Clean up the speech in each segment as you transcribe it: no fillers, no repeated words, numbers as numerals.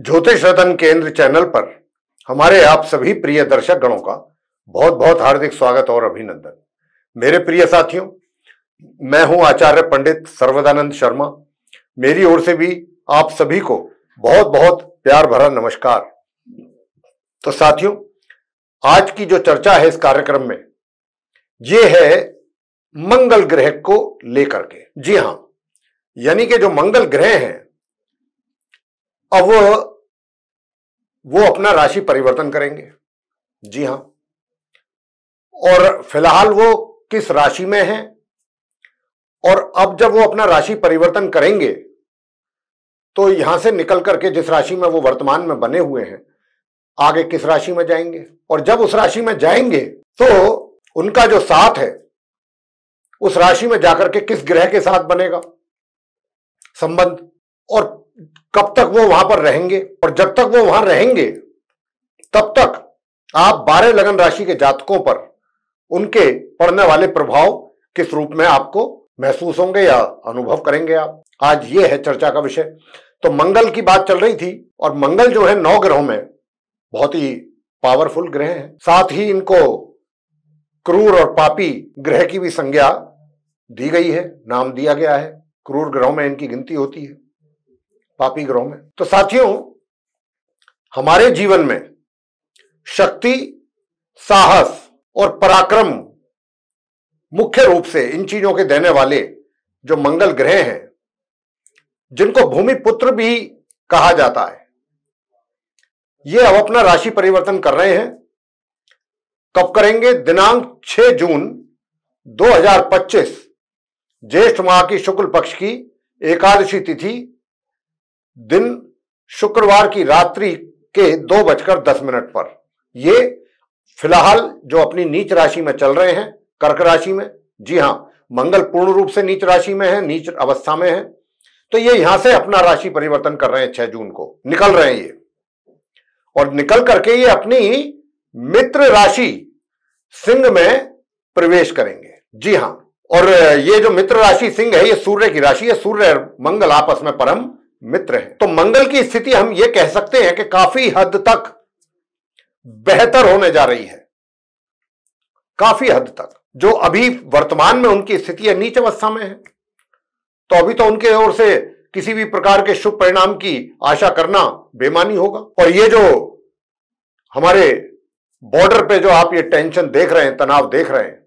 ज्योतिष रतन केंद्र चैनल पर हमारे आप सभी प्रिय दर्शक गणों का बहुत बहुत हार्दिक स्वागत और अभिनंदन। मेरे प्रिय साथियों, मैं हूं आचार्य पंडित सर्वदानंद शर्मा। मेरी ओर से भी आप सभी को बहुत बहुत प्यार भरा नमस्कार। तो साथियों, आज की जो चर्चा है इस कार्यक्रम में ये है मंगल ग्रह को लेकर के। जी हां, यानी कि जो मंगल ग्रह हैं अब वो अपना राशि परिवर्तन करेंगे। जी हां, और फिलहाल वो किस राशि में हैं और अब जब वो अपना राशि परिवर्तन करेंगे तो यहां से निकल करके जिस राशि में वो वर्तमान में बने हुए हैं आगे किस राशि में जाएंगे, और जब उस राशि में जाएंगे तो उनका जो साथ है उस राशि में जाकर के किस ग्रह के साथ बनेगा संबंध, और कब तक वो वहां पर रहेंगे, और जब तक वो वहां रहेंगे तब तक आप 12 लगन राशि के जातकों पर उनके पड़ने वाले प्रभाव किस रूप में आपको महसूस होंगे या अनुभव करेंगे आप। आज ये है चर्चा का विषय। तो मंगल की बात चल रही थी, और मंगल जो है 9 ग्रहों में बहुत ही पावरफुल ग्रह है। साथ ही इनको क्रूर और पापी ग्रह की भी संज्ञा दी गई है, नाम दिया गया है। क्रूर ग्रहों में इनकी गिनती होती है, पापी ग्रहों में। तो साथियों, हमारे जीवन में शक्ति, साहस और पराक्रम मुख्य रूप से इन चीजों के देने वाले जो मंगल ग्रह हैं, जिनको भूमि पुत्र भी कहा जाता है, ये अब अपना राशि परिवर्तन कर रहे हैं। कब करेंगे? दिनांक 6 जून 2025 ज्येष्ठ माह की शुक्ल पक्ष की एकादशी तिथि, दिन शुक्रवार की रात्रि के 2:10 पर ये फिलहाल जो अपनी नीच राशि में चल रहे हैं, कर्क राशि में। जी हां, मंगल पूर्ण रूप से नीच राशि में है, नीच अवस्था में है। तो ये यहां से अपना राशि परिवर्तन कर रहे हैं। 6 जून को निकल रहे हैं ये, और निकल करके ये अपनी मित्र राशि सिंह में प्रवेश करेंगे। जी हां, और ये जो मित्र राशि सिंह है ये सूर्य की राशि है। सूर्य और मंगल आपस में परम मित्र है। तो मंगल की स्थिति हम ये कह सकते हैं कि काफी हद तक बेहतर होने जा रही है। काफी हद तक जो अभी वर्तमान में उनकी स्थिति है नीच अवस्था में है, तो अभी तो उनके ओर से किसी भी प्रकार के शुभ परिणाम की आशा करना बेमानी होगा। और ये जो हमारे बॉर्डर पे जो आप ये टेंशन देख रहे हैं, तनाव देख रहे हैं,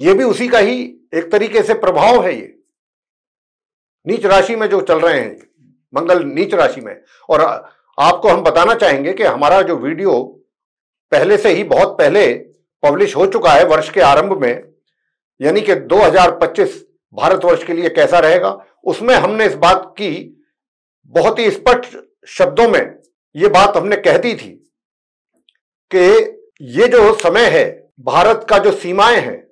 ये भी उसी का ही एक तरीके से प्रभाव है। ये नीच राशि में जो चल रहे हैं, मंगल नीच राशि में। और आपको हम बताना चाहेंगे कि हमारा जो वीडियो पहले से ही बहुत पहले पब्लिश हो चुका है वर्ष के आरंभ में, यानी कि 2025 भारतवर्ष के लिए कैसा रहेगा, उसमें हमने इस बात की बहुत ही स्पष्ट शब्दों में ये बात हमने कह दी थी कि ये जो समय है, भारत का जो सीमाएं हैं,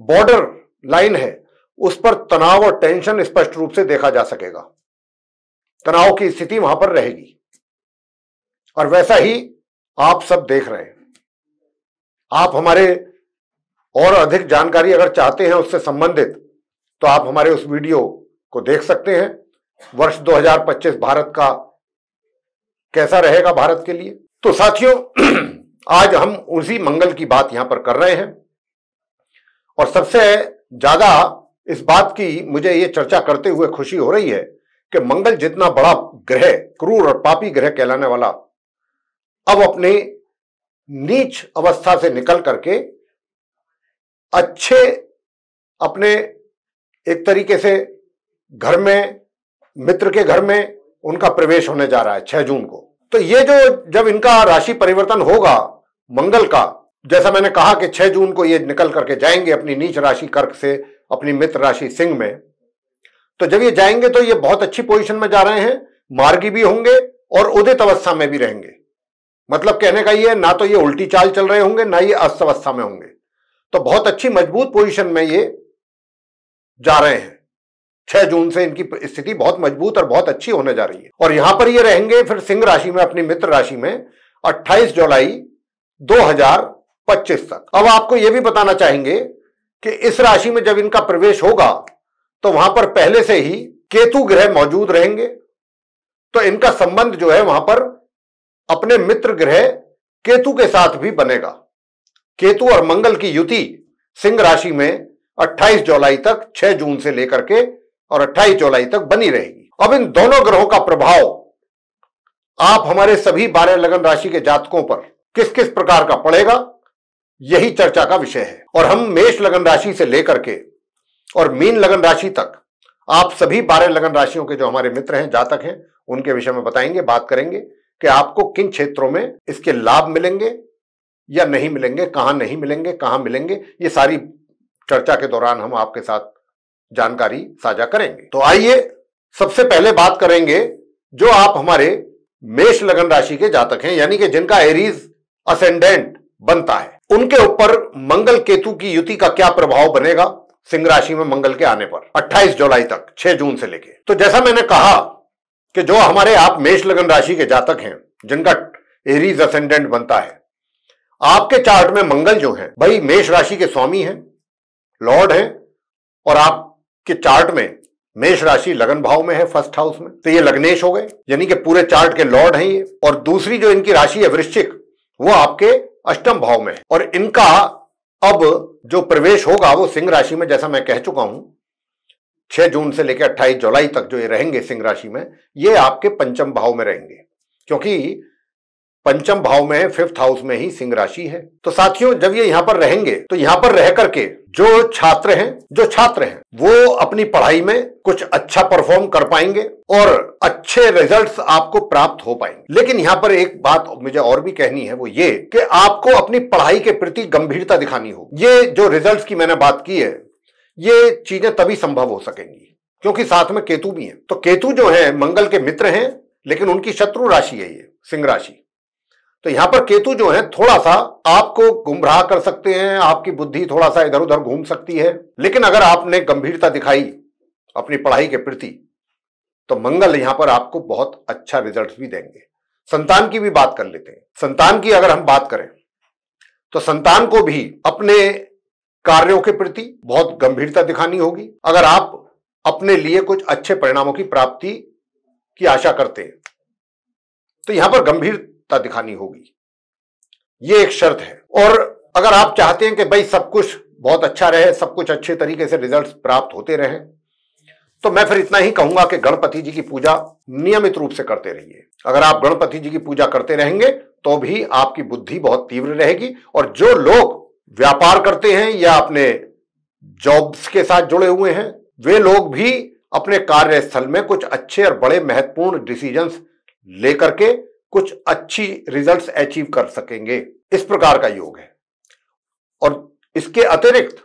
बॉर्डर लाइन है, उस पर तनाव और टेंशन स्पष्ट रूप से देखा जा सकेगा। तनाव की स्थिति वहां पर रहेगी, और वैसा ही आप सब देख रहे हैं। आप हमारे और अधिक जानकारी अगर चाहते हैं उससे संबंधित, तो आप हमारे उस वीडियो को देख सकते हैं। वर्ष 2025 भारत का कैसा रहेगा भारत के लिए। तो साथियों, आज हम उसी मंगल की बात यहां पर कर रहे हैं, और सबसे ज्यादा इस बात की मुझे ये चर्चा करते हुए खुशी हो रही है कि मंगल जितना बड़ा ग्रह, क्रूर और पापी ग्रह कहलाने वाला, अब अपने नीच अवस्था से निकल करके अच्छे अपने एक तरीके से घर में, मित्र के घर में उनका प्रवेश होने जा रहा है 6 जून को। तो ये जो जब इनका राशि परिवर्तन होगा मंगल का, जैसा मैंने कहा कि 6 जून को ये निकल करके जाएंगे अपनी नीच राशि कर्क से अपनी मित्र राशि सिंह में। तो जब ये जाएंगे तो ये बहुत अच्छी पोजीशन में जा रहे हैं, मार्गी भी होंगे और उदित अवस्था में भी रहेंगे। मतलब कहने का ये, ना तो ये उल्टी चाल चल रहे होंगे, ना ये अस्त अवस्था में होंगे। तो बहुत अच्छी मजबूत पोजीशन में ये जा रहे हैं। 6 जून से इनकी स्थिति बहुत मजबूत और बहुत अच्छी होने जा रही है। और यहां पर ये रहेंगे फिर सिंह राशि में, अपनी मित्र राशि में 28 जुलाई 2025 तक। अब आपको यह भी बताना चाहेंगे कि इस राशि में जब इनका प्रवेश होगा तो वहां पर पहले से ही केतु ग्रह मौजूद रहेंगे। तो इनका संबंध जो है वहां पर अपने मित्र ग्रह केतु के साथ भी बनेगा। केतु और मंगल की युति सिंह राशि में 28 जुलाई तक 6 जून से लेकर के और 28 जुलाई तक बनी रहेगी। अब इन दोनों ग्रहों का प्रभाव आप हमारे सभी 12 लगन राशि के जातकों पर किस किस प्रकार का पड़ेगा, यही चर्चा का विषय है। और हम मेष लगन राशि से लेकर के और मीन लगन राशि तक आप सभी 12 लगन राशियों के जो हमारे मित्र हैं, जातक हैं, उनके विषय में बताएंगे, बात करेंगे कि आपको किन क्षेत्रों में इसके लाभ मिलेंगे या नहीं मिलेंगे, कहां नहीं मिलेंगे, कहां मिलेंगे। ये सारी चर्चा के दौरान हम आपके साथ जानकारी साझा करेंगे। तो आइए सबसे पहले बात करेंगे जो आप हमारे मेष लगन राशि के जातक हैं, यानी कि जिनका एरीज असेंडेंट बनता है, उनके ऊपर मंगल केतु की युति का क्या प्रभाव बनेगा सिंह राशि में मंगल के आने पर 28 जुलाई तक 6 जून से लेके। तो जैसा मैंने कहा कि जो हमारे आप मेष लगन राशि के जातक हैं जिनका एरीज असेंडेंट बनता है, आपके चार्ट में मंगल जो है भाई मेष राशि के स्वामी हैं, लॉर्ड हैं, और आपके चार्ट में मेष राशि लगन भाव में है, फर्स्ट हाउस में, तो ये लग्नेश हो गए, यानी कि पूरे चार्ट के लॉर्ड हैं ये। और दूसरी जो इनकी राशि है वृश्चिक, वो आपके अष्टम भाव में है। और इनका अब जो प्रवेश होगा वो सिंह राशि में, जैसा मैं कह चुका हूं, 6 जून से लेकर 28 जुलाई तक जो ये रहेंगे सिंह राशि में, ये आपके पंचम भाव में रहेंगे, क्योंकि पंचम भाव में, 5th हाउस में ही सिंह राशि है। तो साथियों, जब ये यहां पर रहेंगे तो यहां पर रह करके जो छात्र हैं वो अपनी पढ़ाई में कुछ अच्छा परफॉर्म कर पाएंगे और अच्छे रिजल्ट्स आपको प्राप्त हो पाएंगे। लेकिन यहां पर एक बात मुझे और भी कहनी है, वो ये कि आपको अपनी पढ़ाई के प्रति गंभीरता दिखानी होगी। ये जो रिजल्ट्स की मैंने बात की है, ये चीजें तभी संभव हो सकेंगी क्योंकि साथ में केतु भी है। तो केतु जो है मंगल के मित्र हैं, लेकिन उनकी शत्रु राशि है ये सिंह राशि। तो यहां पर केतु जो है थोड़ा सा आपको गुमराह कर सकते हैं, आपकी बुद्धि थोड़ा सा इधर उधर घूम सकती है। लेकिन अगर आपने गंभीरता दिखाई अपनी पढ़ाई के प्रति, तो मंगल यहां पर आपको बहुत अच्छा रिजल्ट भी देंगे। संतान की भी बात कर लेते हैं। संतान की अगर हम बात करें तो संतान को भी अपने कार्यों के प्रति बहुत गंभीरता दिखानी होगी। अगर आप अपने लिए कुछ अच्छे परिणामों की प्राप्ति की आशा करते हैं तो यहां पर गंभीरता दिखानी होगी, ये एक शर्त है। और अगर आप चाहते हैं कि भाई सब कुछ बहुत अच्छा रहे, सब कुछ अच्छे तरीके से रिजल्ट्स प्राप्त होते रहें, तो मैं फिर इतना ही कहूंगा कि गणपति जी की पूजा नियमित रूप से करते रहिए। अगर आप गणपति जी की पूजा करते रहेंगे तो भी आपकी बुद्धि बहुत तीव्र रहेगी। और जो लोग व्यापार करते हैं या अपने जॉब्स के साथ जुड़े हुए हैं, वे लोग भी अपने कार्यस्थल में कुछ अच्छे और बड़े महत्वपूर्ण डिसीजंस लेकर के कुछ अच्छी रिजल्ट्स अचीव कर सकेंगे। इस प्रकार का योग है। और इसके अतिरिक्त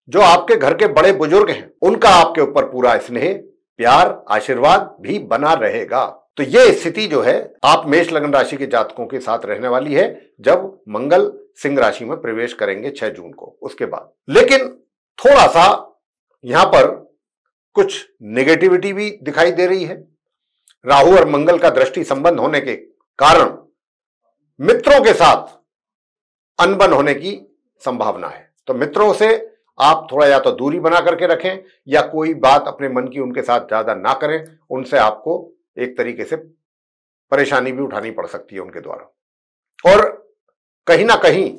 जो आपके घर के बड़े बुजुर्ग हैं, उनका आपके ऊपर पूरा स्नेह, प्यार, आशीर्वाद भी बना रहेगा। तो यह स्थिति जो है आप मेष लगन राशि के जातकों के साथ रहने वाली है जब मंगल सिंह राशि में प्रवेश करेंगे 6 जून को, उसके बाद। लेकिन थोड़ा सा यहां पर कुछ नेगेटिविटी भी दिखाई दे रही है। राहु और मंगल का दृष्टि संबंध होने के कारण मित्रों के साथ अनबन होने की संभावना है। तो मित्रों से आप थोड़ा या तो दूरी बना करके रखें या कोई बात अपने मन की उनके साथ ज्यादा ना करें। उनसे आपको एक तरीके से परेशानी भी उठानी पड़ सकती है उनके द्वारा। और कहीं ना कहीं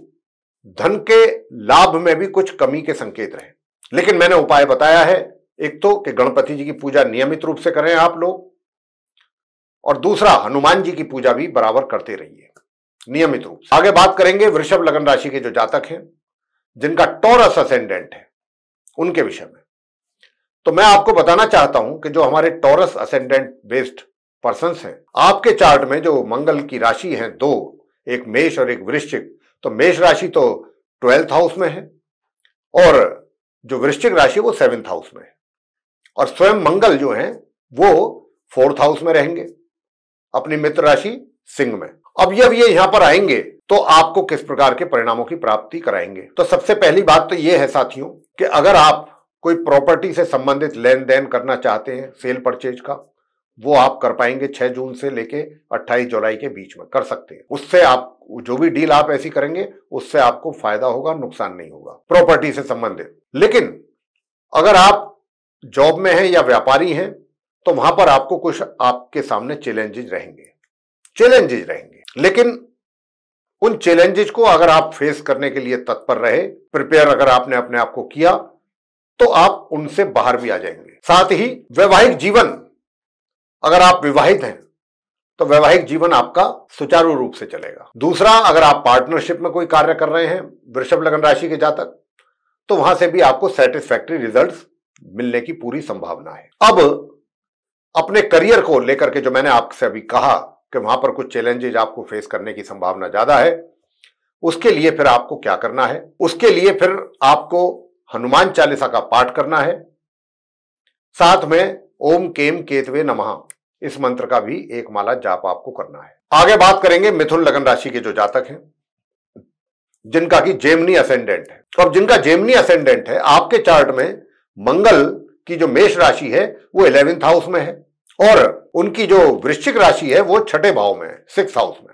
धन के लाभ में भी कुछ कमी के संकेत रहे। लेकिन मैंने उपाय बताया है, एक तो कि गणपति जी की पूजा नियमित रूप से करें आप लोग, और दूसरा हनुमान जी की पूजा भी बराबर करते रहिए नियमित रूप से। आगे बात करेंगे वृषभ लगन राशि के जो जातक हैं जिनका टॉरस असेंडेंट है, उनके विषय में। तो मैं आपको बताना चाहता हूं कि जो हमारे टॉरस असेंडेंट बेस्ड पर्संस हैं, आपके चार्ट में जो मंगल की राशि है दो, एक मेष और एक वृश्चिक, तो मेष राशि तो 12th हाउस में है और जो वृश्चिक राशि वो 7th हाउस में है। और स्वयं मंगल जो है वो 4th हाउस में रहेंगे, अपनी मित्र राशि सिंह में। अब जब ये यहां पर आएंगे तो आपको किस प्रकार के परिणामों की प्राप्ति कराएंगे। तो सबसे पहली बात तो यह है साथियों कि अगर आप कोई प्रॉपर्टी से संबंधित लेन देन करना चाहते हैं, सेल परचेज का, वो आप कर पाएंगे 6 जून से लेके 28 जुलाई के बीच में कर सकते हैं। उससे आप जो भी डील आप ऐसी करेंगे उससे आपको फायदा होगा, नुकसान नहीं होगा प्रॉपर्टी से संबंधित। लेकिन अगर आप जॉब में हैं या व्यापारी हैं तो वहां पर आपको कुछ आपके सामने चैलेंजेस रहेंगे, लेकिन उन चैलेंजेस को अगर आप फेस करने के लिए तत्पर रहे, प्रिपेयर अगर आपने अपने आप को किया, तो आप उनसे बाहर भी आ जाएंगे। साथ ही वैवाहिक जीवन, अगर आप विवाहित हैं तो वैवाहिक जीवन आपका सुचारू रूप से चलेगा। दूसरा, अगर आप पार्टनरशिप में कोई कार्य कर रहे हैं वृषभ लगन राशि के जातक, तो वहां से भी आपको सेटिस्फैक्टरी रिजल्ट्स मिलने की पूरी संभावना है। अब अपने करियर को लेकर के जो मैंने आपसे अभी कहा कि वहां पर कुछ चैलेंजेस आपको फेस करने की संभावना ज्यादा है, उसके लिए फिर आपको क्या करना है? उसके लिए फिर आपको हनुमान चालीसा का पाठ करना है, साथ में ओम केम केतवे नमः इस मंत्र का भी एक माला जाप आपको करना है। आगे बात करेंगे मिथुन लगन राशि के जो जातक हैं जिनका कि जेमिनी असेंडेंट है। अब जिनका जेमिनी असेंडेंट है, आपके चार्ट में मंगल की जो मेष राशि है वो 11th हाउस में है और उनकी जो वृश्चिक राशि है वो 6ठे भाव में है, 6th हाउस में,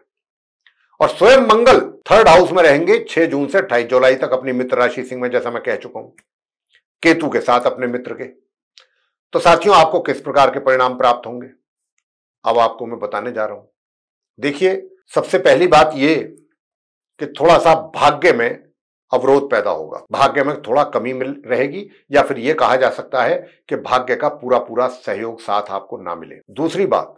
और स्वयं मंगल 3rd हाउस में रहेंगे 6 जून से 28 जुलाई तक अपनी मित्र राशि सिंह में, जैसा मैं कह चुका हूं, केतु के साथ अपने मित्र के। तो साथियों, आपको किस प्रकार के परिणाम प्राप्त होंगे अब आपको मैं बताने जा रहा हूं। देखिए, सबसे पहली बात यह कि थोड़ा सा भाग्य में अवरोध पैदा होगा, भाग्य में थोड़ा कमी मिल रहेगी, या फिर यह कहा जा सकता है कि भाग्य का पूरा पूरा सहयोग साथ आपको ना मिले। दूसरी बात,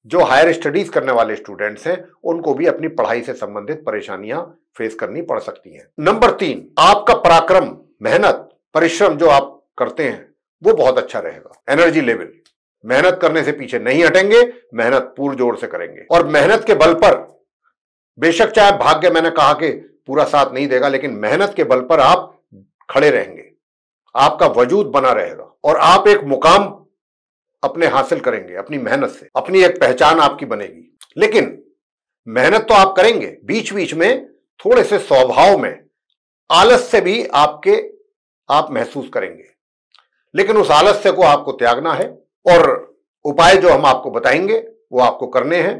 जो हायर स्टडीज करने वाले स्टूडेंट्स हैं उनको भी अपनी पढ़ाई से संबंधित परेशानियां फेस करनी पड़ सकती हैं। नंबर 3, आपका पराक्रम, मेहनत, परिश्रम जो आप करते हैं वो बहुत अच्छा रहेगा। एनर्जी लेवल, मेहनत करने से पीछे नहीं हटेंगे, मेहनत पूर्ण जोर से करेंगे, और मेहनत के बल पर बेशक चाहे भाग्य मैंने कहा कि पूरा साथ नहीं देगा, लेकिन मेहनत के बल पर आप खड़े रहेंगे, आपका वजूद बना रहेगा और आप एक मुकाम अपने हासिल करेंगे अपनी मेहनत से, अपनी एक पहचान आपकी बनेगी। लेकिन मेहनत तो आप करेंगे, बीच बीच में थोड़े से स्वभाव में आलस्य भी आप महसूस करेंगे, लेकिन उस आलस्य को आपको त्यागना है और उपाय जो हम आपको बताएंगे वो आपको करने हैं।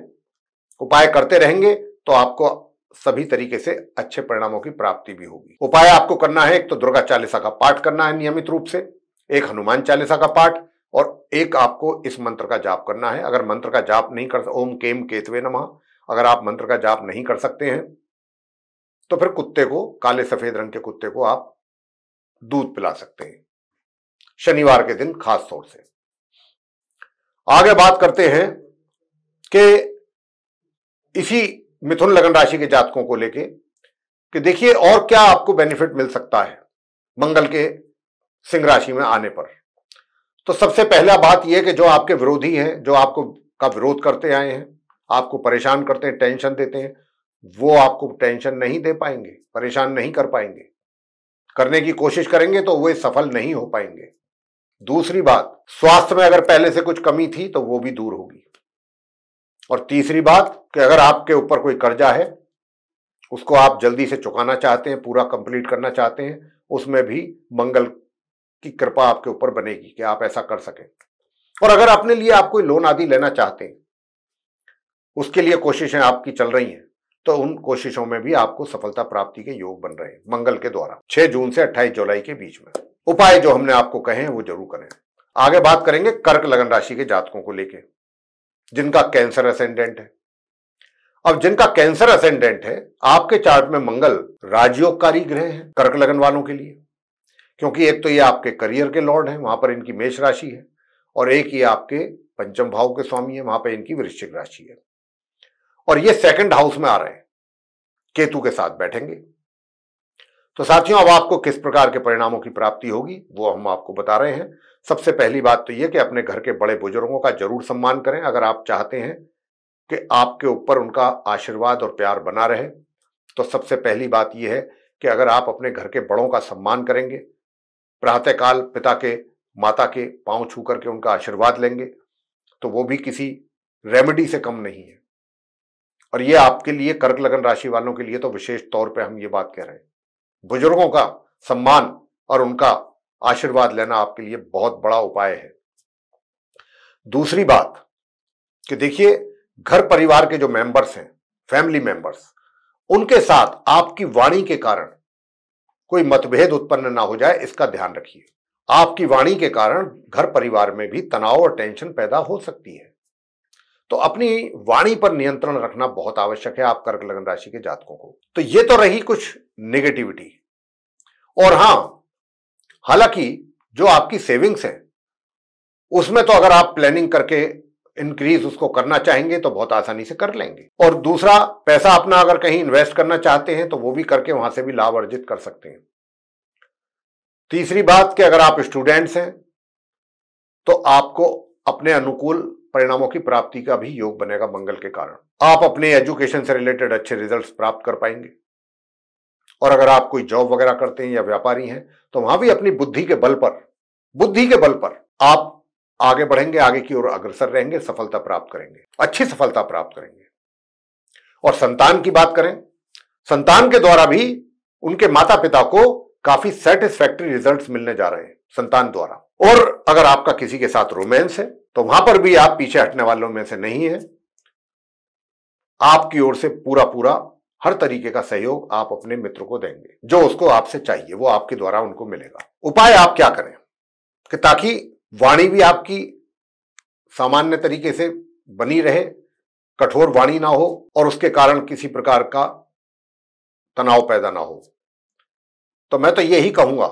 उपाय करते रहेंगे तो आपको सभी तरीके से अच्छे परिणामों की प्राप्ति भी होगी। उपाय आपको करना है, एक तो दुर्गा चालीसा का पाठ करना है नियमित रूप से, एक हनुमान चालीसा का पाठ, और एक आपको इस मंत्र का जाप करना है। अगर मंत्र का जाप नहीं कर, ओम केम केतवे नमः, अगर आप मंत्र का जाप नहीं कर सकते हैं तो फिर कुत्ते को, काले सफेद रंग के कुत्ते को आप दूध पिला सकते हैं, शनिवार के दिन खास तौर से। आगे बात करते हैं कि इसी मिथुन लगन राशि के जातकों को लेके कि देखिए और क्या आपको बेनिफिट मिल सकता है मंगल के सिंह राशि में आने पर। तो सबसे पहला बात यह कि जो आपके विरोधी हैं, जो आपको का विरोध करते आए हैं, आपको परेशान करते हैं, टेंशन देते हैं, वो आपको टेंशन नहीं दे पाएंगे, परेशान नहीं कर पाएंगे। करने की कोशिश करेंगे तो वे सफल नहीं हो पाएंगे। दूसरी बात, स्वास्थ्य में अगर पहले से कुछ कमी थी तो वो भी दूर होगी। और तीसरी बात कि अगर आपके ऊपर कोई कर्जा है, उसको आप जल्दी से चुकाना चाहते हैं, पूरा कंप्लीट करना चाहते हैं, उसमें भी मंगल की कृपा आपके ऊपर बनेगी कि आप ऐसा कर सकें। और अगर अपने लिए आप कोई लोन आदि लेना चाहते हैं, उसके लिए कोशिशें आपकी चल रही हैं, तो उन कोशिशों में भी आपको सफलता प्राप्ति के योग बन रहे हैं मंगल के द्वारा 6 जून से 28 जुलाई के बीच में। उपाय जो हमने आपको कहे हैं वो जरूर करें। आगे बात करेंगे कर्क लगन राशि के जातकों को लेके जिनका कैंसर असेंडेंट है। अब जिनका कैंसर असेंडेंट है, आपके चार्ट में मंगल राजयोगकारी ग्रह है कर्क लगन वालों के लिए, क्योंकि एक तो ये आपके करियर के लॉर्ड हैं, वहां पर इनकी मेष राशि है, और एक ये आपके पंचम भाव के स्वामी है, वहां पर इनकी वृश्चिक राशि है, और ये 2nd हाउस में आ रहे हैं, केतु के साथ बैठेंगे। तो साथियों, अब आपको किस प्रकार के परिणामों की प्राप्ति होगी वो हम आपको बता रहे हैं। सबसे पहली बात तो यह कि अपने घर के बड़े बुजुर्गों का जरूर सम्मान करें। अगर आप चाहते हैं कि आपके ऊपर उनका आशीर्वाद और प्यार बना रहे, तो सबसे पहली बात यह है कि अगर आप अपने घर के बड़ों का सम्मान करेंगे, प्रातःकाल पिता के, माता के पांव छू करके उनका आशीर्वाद लेंगे, तो वो भी किसी रेमेडी से कम नहीं है। और ये आपके लिए, कर्क लगन राशि वालों के लिए तो विशेष तौर पे हम ये बात कह रहे हैं, बुजुर्गों का सम्मान और उनका आशीर्वाद लेना आपके लिए बहुत बड़ा उपाय है। दूसरी बात कि देखिए, घर परिवार के जो मेंबर्स हैं, फैमिली मेंबर्स, उनके साथ आपकी वाणी के कारण कोई मतभेद उत्पन्न ना हो जाए, इसका ध्यान रखिए। आपकी वाणी के कारण घर परिवार में भी तनाव और टेंशन पैदा हो सकती है। तो अपनी वाणी पर नियंत्रण रखना बहुत आवश्यक है आप कर्क लगन राशि के जातकों को। तो ये तो रही कुछ नेगेटिविटी। और हां, हालांकि जो आपकी सेविंग्स है उसमें तो अगर आप प्लानिंग करके इंक्रीज उसको करना चाहेंगे तो बहुत आसानी से कर लेंगे। और दूसरा, पैसा अपना अगर कहीं इन्वेस्ट करना चाहते हैं तो वो भी करके वहां से भी लाभ अर्जित कर सकते हैं। तीसरी बात कि अगर आप स्टूडेंट्स हैं तो आपको अपने अनुकूल परिणामों की प्राप्ति का भी योग बनेगा मंगल के कारण। आप अपने एजुकेशन से रिलेटेड अच्छे रिजल्ट्स प्राप्त कर पाएंगे। और अगर आप कोई जॉब वगैरह करते हैं या व्यापारी हैं तो वहां भी अपनी बुद्धि के बल पर आप आगे बढ़ेंगे, आगे की ओर अग्रसर रहेंगे, सफलता प्राप्त करेंगे, अच्छी सफलता प्राप्त करेंगे। और संतान की बात करें, संतान के द्वारा भी उनके माता पिता को काफी सेटिस्फैक्टरी रिजल्ट्स मिलने जा रहे हैं संतान द्वारा। और अगर आपका किसी के साथ रोमांस है तो वहां पर भी आप पीछे हटने वालों में से नहीं है। आपकी ओर से पूरा हर तरीके का सहयोग आप अपने मित्र को देंगे। जो उसको आपसे चाहिए वो आपके द्वारा उनको मिलेगा। उपाय आप क्या करें कि ताकि वाणी भी आपकी सामान्य तरीके से बनी रहे, कठोर वाणी ना हो और उसके कारण किसी प्रकार का तनाव पैदा ना हो। तो मैं तो यही कहूंगा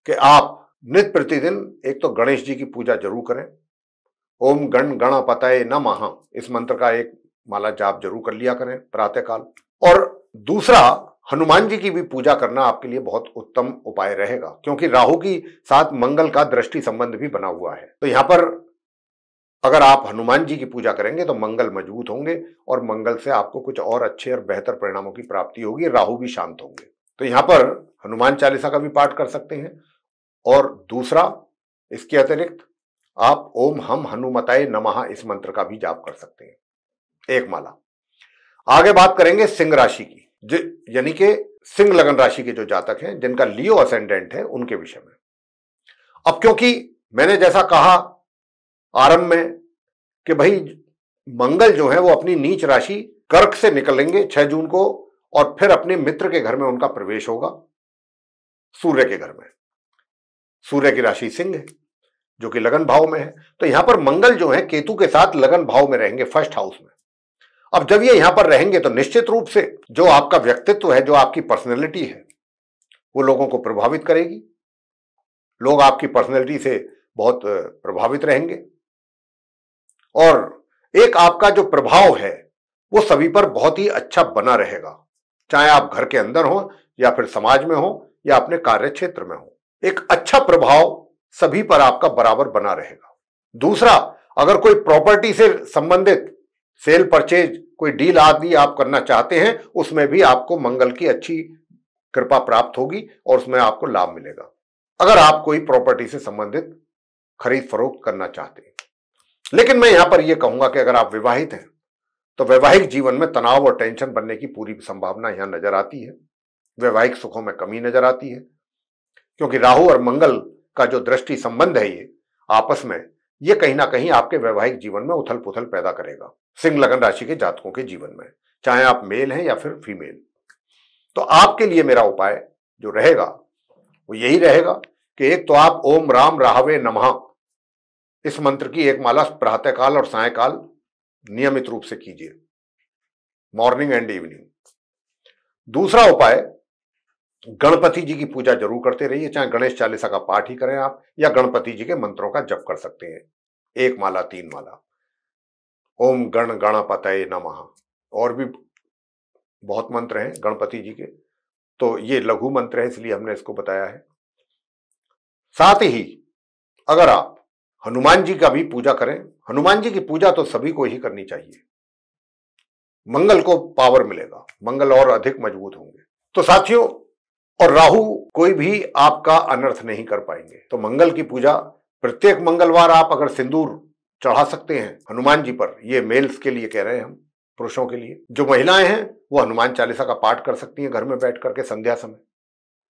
कि आप नित्य प्रतिदिन एक तो गणेश जी की पूजा जरूर करें। ओम गण गणपतये नमः इस मंत्र का एक माला जाप जरूर कर लिया करें प्रातःकाल। और दूसरा, हनुमान जी की भी पूजा करना आपके लिए बहुत उत्तम उपाय रहेगा, क्योंकि राहु की साथ मंगल का दृष्टि संबंध भी बना हुआ है। तो यहां पर अगर आप हनुमान जी की पूजा करेंगे तो मंगल मजबूत होंगे और मंगल से आपको कुछ और अच्छे और बेहतर परिणामों की प्राप्ति होगी, राहु भी शांत होंगे। तो यहां पर हनुमान चालीसा का भी पाठ कर सकते हैं। और दूसरा, इसके अतिरिक्त आप ओम हम हनुमताय नमः इस मंत्र का भी जाप कर सकते हैं, एक माला। आगे बात करेंगे सिंह राशि की, यानी कि सिंह लगन राशि के जो जातक हैं जिनका लियो असेंडेंट है उनके विषय में। अब क्योंकि मैंने जैसा कहा आरंभ में कि भाई मंगल जो है वो अपनी नीच राशि कर्क से निकलेंगे 6 जून को और फिर अपने मित्र के घर में उनका प्रवेश होगा, सूर्य के घर में। सूर्य की राशि सिंह है जो कि लगन भाव में है। तो यहां पर मंगल जो है केतु के साथ लगन भाव में रहेंगे, फर्स्ट हाउस में। अब जब ये यहां पर रहेंगे तो निश्चित रूप से जो आपका व्यक्तित्व है, जो आपकी पर्सनैलिटी है, वो लोगों को प्रभावित करेगी। लोग आपकी पर्सनैलिटी से बहुत प्रभावित रहेंगे और एक आपका जो प्रभाव है वो सभी पर बहुत ही अच्छा बना रहेगा, चाहे आप घर के अंदर हो या फिर समाज में हो या अपने कार्य क्षेत्र में हो। एक अच्छा प्रभाव सभी पर आपका बराबर बना रहेगा। दूसरा, अगर कोई प्रॉपर्टी से संबंधित सेल परचेज कोई डील आदि आप करना चाहते हैं, उसमें भी आपको मंगल की अच्छी कृपा प्राप्त होगी और उसमें आपको लाभ मिलेगा, अगर आप कोई प्रॉपर्टी से संबंधित खरीद फरोख्त करना चाहते हैं। लेकिन मैं यहां पर यह कहूंगा कि अगर आप विवाहित हैं तो वैवाहिक जीवन में तनाव और टेंशन बनने की पूरी संभावना यहां नजर आती है। वैवाहिक सुखों में कमी नजर आती है, क्योंकि राहु और मंगल का जो दृष्टि संबंध है ये आपस में, ये कहीं ना कहीं आपके वैवाहिक जीवन में उथल पुथल पैदा करेगा सिंह लगन राशि के जातकों के जीवन में, चाहे आप मेल हैं या फिर फीमेल। तो आपके लिए मेरा उपाय जो रहेगा वो यही रहेगा कि एक तो आप ओम राम राहवे नमः इस मंत्र की एक माला प्रातःकाल और सायकाल नियमित रूप से कीजिए, मॉर्निंग एंड इवनिंग। दूसरा उपाय, गणपति जी की पूजा जरूर करते रहिए, चाहे गणेश चालीसा का पाठ ही करें आप या गणपति जी के मंत्रों का जप कर सकते हैं, 1 माला 3 माला। ओम गण गणपतये नमः। और भी बहुत मंत्र हैं गणपति जी के, तो ये लघु मंत्र है इसलिए हमने इसको बताया है। साथ ही अगर आप हनुमान जी का भी पूजा करें, हनुमान जी की पूजा तो सभी को ही करनी चाहिए, मंगल को पावर मिलेगा, मंगल और अधिक मजबूत होंगे। तो साथियों, और राहु कोई भी आपका अनर्थ नहीं कर पाएंगे। तो मंगल की पूजा प्रत्येक मंगलवार आप अगर सिंदूर चढ़ा सकते हैं हनुमान जी पर, ये मेल्स के लिए कह रहे हैं हम, पुरुषों के लिए। जो महिलाएं हैं वो हनुमान चालीसा का पाठ कर सकती हैं घर में बैठ करके संध्या समय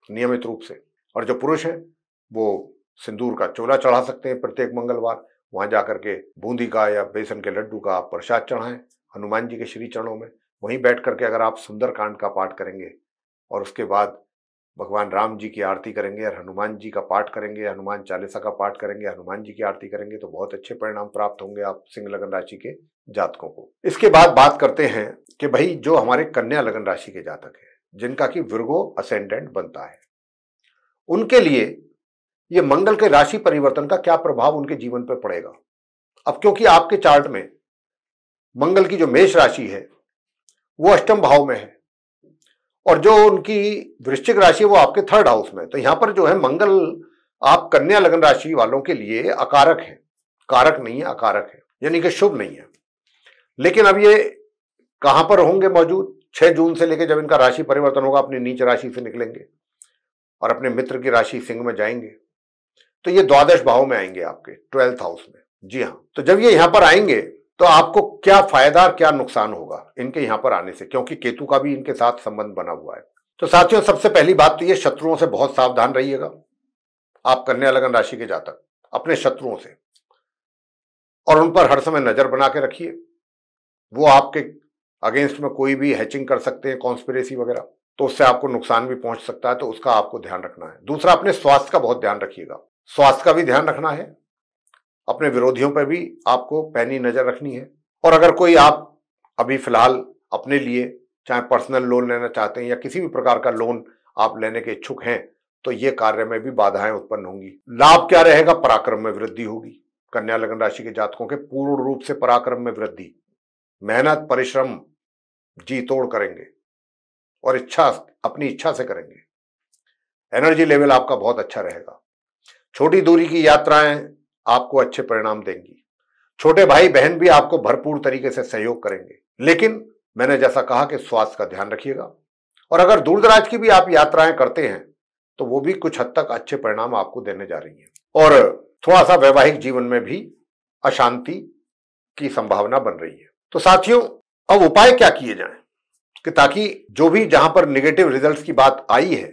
नियमित रूप से, और जो पुरुष हैं वो सिंदूर का चोला चढ़ा सकते हैं प्रत्येक मंगलवार। वहां जाकर के बूंदी का या बेसन के लड्डू का आप प्रसाद चढ़ाएं हनुमान जी के श्री चरणों में। वहीं बैठ करके अगर आप सुंदरकांड का पाठ करेंगे और उसके बाद भगवान राम जी की आरती करेंगे और हनुमान जी का पाठ करेंगे, हनुमान चालीसा का पाठ करेंगे, हनुमान जी की आरती करेंगे तो बहुत अच्छे परिणाम प्राप्त होंगे आप सिंह लगन राशि के जातकों को। इसके बाद बात करते हैं कि भाई जो हमारे कन्या लगन राशि के जातक हैं, जिनका कि विर्गो असेंडेंट बनता है, उनके लिए ये मंगल के राशि परिवर्तन का क्या प्रभाव उनके जीवन पर पड़ेगा। अब क्योंकि आपके चार्ट में मंगल की जो मेष राशि है वो अष्टम भाव में है और जो उनकी वृश्चिक राशि है वो आपके थर्ड हाउस में, तो यहां पर जो है मंगल आप कन्या लगन राशि वालों के लिए अकारक है, कारक नहीं है, अकारक है, यानी कि शुभ नहीं है। लेकिन अब ये कहां पर होंगे मौजूद? 6 जून से लेकर जब इनका राशि परिवर्तन होगा, अपनी नीच राशि से निकलेंगे और अपने मित्र की राशि सिंह में जाएंगे, तो ये द्वादश भाव में आएंगे आपके 12th हाउस में। जी हाँ, तो जब ये यहां पर आएंगे तो आपको क्या फायदा और क्या नुकसान होगा इनके यहां पर आने से, क्योंकि केतु का भी इनके साथ संबंध बना हुआ है। तो साथियों, सबसे पहली बात तो ये शत्रुओं से बहुत सावधान रहिएगा। आप कन्या लगन राशि के जातक अपने शत्रुओं से, और उन पर हर समय नजर बना के रखिए। वो आपके अगेंस्ट में कोई भी हैचिंग कर सकते हैं, कॉन्स्पिरेसी वगैरह, तो उससे आपको नुकसान भी पहुंच सकता है, तो उसका आपको ध्यान रखना है। दूसरा, अपने स्वास्थ्य का बहुत ध्यान रखिएगा, स्वास्थ्य का भी ध्यान रखना है। अपने विरोधियों पर भी आपको पैनी नजर रखनी है। और अगर कोई आप अभी फिलहाल अपने लिए चाहे पर्सनल लोन लेना चाहते हैं या किसी भी प्रकार का लोन आप लेने के इच्छुक हैं, तो ये कार्य में भी बाधाएं उत्पन्न होंगी। लाभ क्या रहेगा? पराक्रम में वृद्धि होगी। कन्या लगन राशि के जातकों के पूर्ण रूप से पराक्रम में वृद्धि, मेहनत परिश्रम जी तोड़ करेंगे और अपनी इच्छा से करेंगे। एनर्जी लेवल आपका बहुत अच्छा रहेगा। छोटी दूरी की यात्राएं आपको अच्छे परिणाम देंगी। छोटे भाई बहन भी आपको भरपूर तरीके से सहयोग करेंगे, लेकिन मैंने जैसा कहा कि स्वास्थ्य का ध्यान रखिएगा। और अगर दूर दराज की भी आप यात्राएं करते हैं तो वो भी कुछ हद तक अच्छे परिणाम आपको देने जा रही हैं। और थोड़ा सा वैवाहिक जीवन में भी अशांति की संभावना बन रही है। तो साथियों, अब उपाय क्या किए जाएं कि ताकि जो भी जहां पर नेगेटिव रिजल्ट्स की बात आई है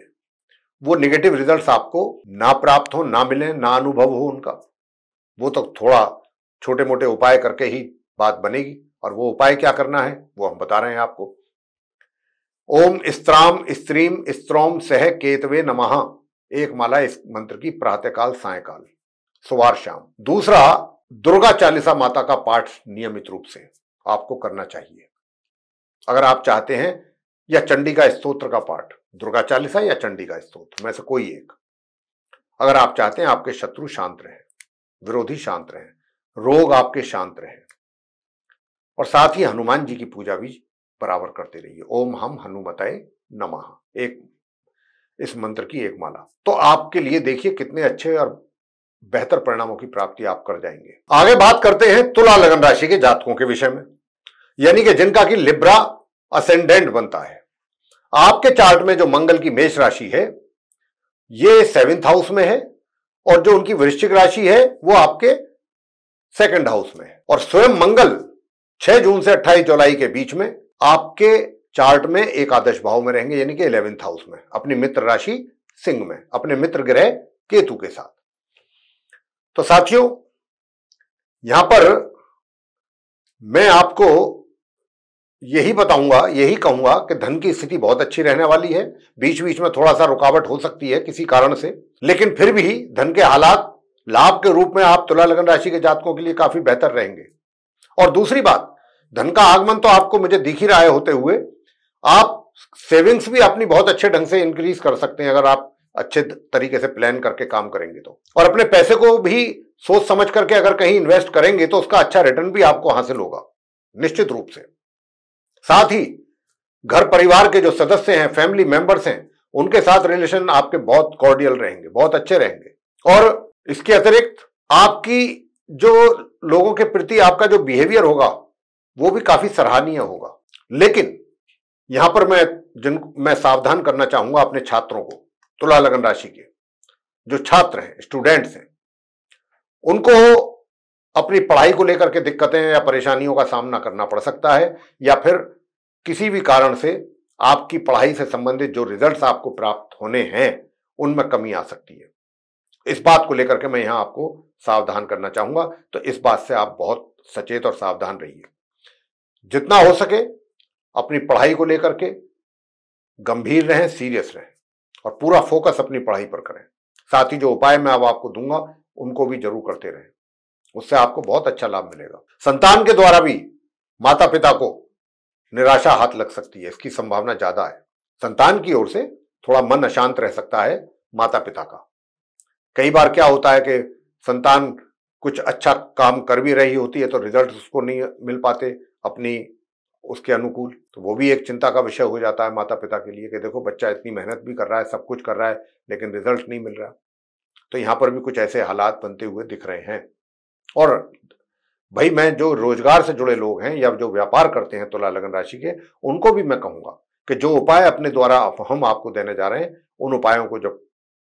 वो नेगेटिव रिजल्ट्स आपको ना प्राप्त हो, ना मिले, ना अनुभव हो उनका। वो तो थोड़ा छोटे मोटे उपाय करके ही बात बनेगी। और वो उपाय क्या करना है वो हम बता रहे हैं आपको। ओम स्त्राम स्त्रीम स्त्रोम सह केतवे नमः, एक माला इस मंत्र की प्रातःकाल सायकाल सुबह शाम। दूसरा, दुर्गा चालीसा माता का पाठ नियमित रूप से आपको करना चाहिए अगर आप चाहते हैं, या चंडी का स्तोत्र का पाठ, दुर्गा चालीसा या चंडी का स्तोत्र में से कोई एक, अगर आप चाहते हैं आपके शत्रु शांत रहे, विरोधी शांत रहे, रोग आपके शांत रहे। और साथ ही हनुमान जी की पूजा भी बराबर करते रहिए। ओम हम हनुमते नमः, एक इस मंत्र की एक माला, तो आपके लिए देखिए कितने अच्छे और बेहतर परिणामों की प्राप्ति आप कर जाएंगे। आगे बात करते हैं तुला लगन राशि के जातकों के विषय में, यानी कि जिनका कि लिब्रा असेंडेंट बनता है। आपके चार्ट में जो मंगल की मेष राशि है ये 7th हाउस में है, और जो उनकी वृश्चिक राशि है वो आपके 2nd हाउस में है। और स्वयं मंगल 6 जून से 28 जुलाई के बीच में आपके चार्ट में एकादश भाव में रहेंगे, यानी कि 11th हाउस में, अपनी मित्र राशि सिंह में, अपने मित्र ग्रह केतु के साथ। तो साथियों, यहां पर मैं आपको यही बताऊंगा, यही कहूंगा कि धन की स्थिति बहुत अच्छी रहने वाली है। बीच बीच में थोड़ा सा रुकावट हो सकती है किसी कारण से, लेकिन फिर भी धन के हालात लाभ के रूप में आप तुला लगन राशि के जातकों के लिए काफी बेहतर रहेंगे। और दूसरी बात, धन का आगमन तो आपको मुझे दिख ही रहा है होते हुए। आप सेविंग्स भी अपनी बहुत अच्छे ढंग से इंक्रीज कर सकते हैं अगर आप अच्छे तरीके से प्लान करके काम करेंगे तो। और अपने पैसे को भी सोच समझ करके अगर कहीं इन्वेस्ट करेंगे तो उसका अच्छा रिटर्न भी आपको हासिल होगा निश्चित रूप से। साथ ही घर परिवार के जो सदस्य हैं, फैमिली मेंबर्स हैं, उनके साथ रिलेशन आपके बहुत कॉर्डियल रहेंगे, बहुत अच्छे रहेंगे। और इसके अतिरिक्त आपकी जो लोगों के प्रति आपका जो बिहेवियर होगा वो भी काफी सराहनीय होगा। लेकिन यहां पर मैं सावधान करना चाहूंगा अपने छात्रों को, तुला लगन राशि के जो छात्र हैं, स्टूडेंट्स हैं, उनको अपनी पढ़ाई को लेकर के दिक्कतें या परेशानियों का सामना करना पड़ सकता है, या फिर किसी भी कारण से आपकी पढ़ाई से संबंधित जो रिजल्ट्स आपको प्राप्त होने हैं उनमें कमी आ सकती है। इस बात को लेकर के मैं यहां आपको सावधान करना चाहूंगा। तो इस बात से आप बहुत सचेत और सावधान रहिए। जितना हो सके अपनी पढ़ाई को लेकर के गंभीर रहें, सीरियस रहें। और पूरा फोकस अपनी पढ़ाई पर करें। साथ ही जो उपाय मैं अब आपको दूंगा उनको भी जरूर करते रहें, उससे आपको बहुत अच्छा लाभ मिलेगा। संतान के द्वारा भी माता पिता को निराशा हाथ लग सकती है, इसकी संभावना ज्यादा है। संतान की ओर से थोड़ा मन अशांत रह सकता है माता पिता का। कई बार क्या होता है कि संतान कुछ अच्छा काम कर भी रही होती है तो रिजल्ट उसको नहीं मिल पाते अपनी उसके अनुकूल, तो वो भी एक चिंता का विषय हो जाता है माता पिता के लिए कि देखो बच्चा इतनी मेहनत भी कर रहा है, सब कुछ कर रहा है, लेकिन रिजल्ट नहीं मिल रहा। तो यहां पर भी कुछ ऐसे हालात बनते हुए दिख रहे हैं। और भाई मैं जो रोजगार से जुड़े लोग हैं या जो व्यापार करते हैं तुला लगन राशि के, उनको भी मैं कहूंगा कि जो उपाय अपने द्वारा हम आपको देने जा रहे हैं उन उपायों को जब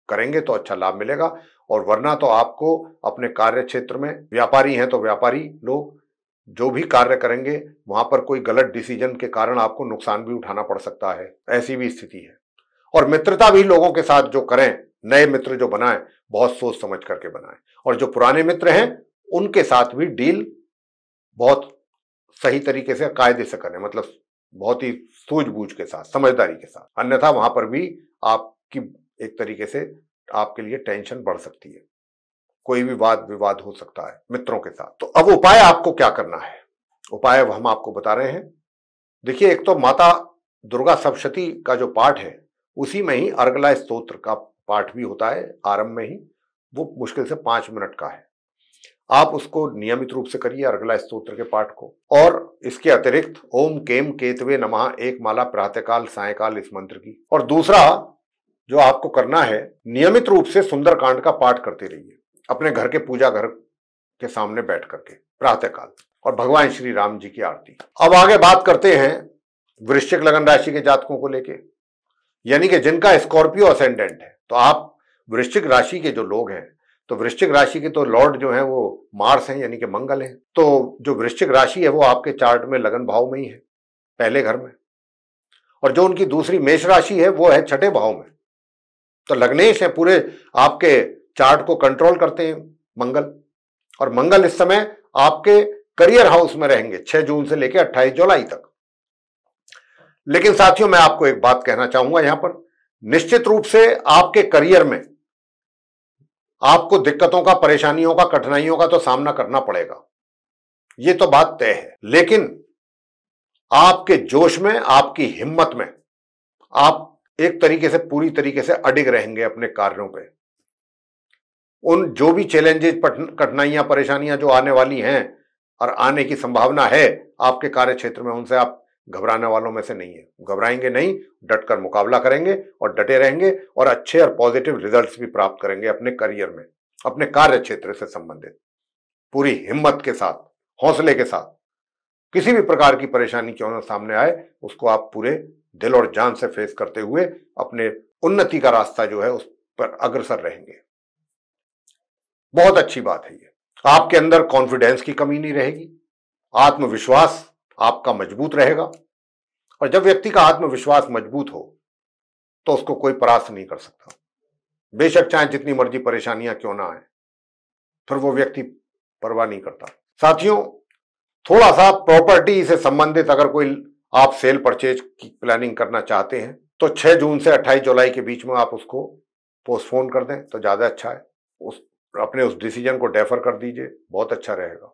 करेंगे तो अच्छा लाभ मिलेगा। और वरना तो आपको अपने कार्य क्षेत्र में, व्यापारी हैं तो व्यापारी लोग जो भी कार्य करेंगे वहां पर कोई गलत डिसीजन के कारण आपको नुकसान भी उठाना पड़ सकता है, ऐसी भी स्थिति है। और मित्रता भी लोगों के साथ जो करें, नए मित्र जो बनाएं, बहुत सोच समझ करके बनाएं। और जो पुराने मित्र हैं उनके साथ भी डील बहुत सही तरीके से, कायदे से करें, मतलब बहुत ही सूझबूझ के साथ, समझदारी के साथ। अन्यथा वहां पर भी आपकी एक तरीके से आपके लिए टेंशन बढ़ सकती है, कोई भी वाद विवाद हो सकता है मित्रों के साथ। तो अब उपाय आपको क्या करना है, उपाय अब हम आपको बता रहे हैं। देखिए, एक तो माता दुर्गा सप्तशती का जो पाठ है उसी में ही अर्गला स्तोत्र का पाठ भी होता है आरंभ में ही, वो मुश्किल से 5 मिनट का है। आप उसको नियमित रूप से करिए अर्गला स्तोत्र के पाठ को। और इसके अतिरिक्त ओम केम केतवे नमः एक माला प्रातःकाल सायकाल इस मंत्र की। और दूसरा जो आपको करना है, नियमित रूप से सुंदरकांड का पाठ करते रहिए अपने घर के पूजा घर के सामने बैठ करके प्रातःकाल, और भगवान श्री राम जी की आरती। अब आगे बात करते हैं वृश्चिक लगन राशि के जातकों को लेके, यानी कि जिनका स्कॉर्पियो असेंडेंट है। तो आप वृश्चिक राशि के जो लोग हैं, तो वृश्चिक राशि के तो लॉर्ड जो है वो मार्स हैं, यानी कि मंगल हैं। तो जो वृश्चिक राशि है वो आपके चार्ट में लगन भाव में ही है, पहले घर में। और जो उनकी दूसरी मेष राशि है वो है छठे भाव में। तो लग्नेश है, पूरे आपके चार्ट को कंट्रोल करते हैं मंगल। और मंगल इस समय आपके करियर हाउस में रहेंगे 6 जून से लेकर 28 जुलाई तक। लेकिन साथियों, मैं आपको एक बात कहना चाहूंगा यहां पर, निश्चित रूप से आपके करियर में आपको दिक्कतों का, परेशानियों का, कठिनाइयों का तो सामना करना पड़ेगा, ये तो बात तय है। लेकिन आपके जोश में, आपकी हिम्मत में आप एक तरीके से, पूरी तरीके से अडिग रहेंगे अपने कार्यों पे। उन जो भी चैलेंजेस, कठिनाइयां, परेशानियां जो आने वाली हैं और आने की संभावना है आपके कार्य क्षेत्र में, उनसे आप घबराने वालों में से नहीं है। घबराएंगे नहीं, डटकर मुकाबला करेंगे और डटे रहेंगे और अच्छे और पॉजिटिव रिजल्ट्स भी प्राप्त करेंगे अपने करियर में, अपने कार्य क्षेत्र से संबंधित। पूरी हिम्मत के साथ, हौसले के साथ, किसी भी प्रकार की परेशानी क्यों न सामने आए, उसको आप पूरे दिल और जान से फेस करते हुए अपने उन्नति का रास्ता जो है उस पर अग्रसर रहेंगे। बहुत अच्छी बात है ये। आपके अंदर कॉन्फिडेंस की कमी नहीं रहेगी, आत्मविश्वास आपका मजबूत रहेगा। और जब व्यक्ति का आत्मविश्वास मजबूत हो तो उसको कोई परास्त नहीं कर सकता, बेशक चाहे जितनी मर्जी परेशानियां क्यों ना आए, फिर वो व्यक्ति परवाह नहीं करता। साथियों, थोड़ा सा प्रॉपर्टी से संबंधित अगर कोई आप सेल परचेज की प्लानिंग करना चाहते हैं तो 6 जून से 28 जुलाई के बीच में आप उसको पोस्टपोन कर दें तो ज्यादा अच्छा है। अपने उस डिसीजन को डेफर कर दीजिए, बहुत अच्छा रहेगा।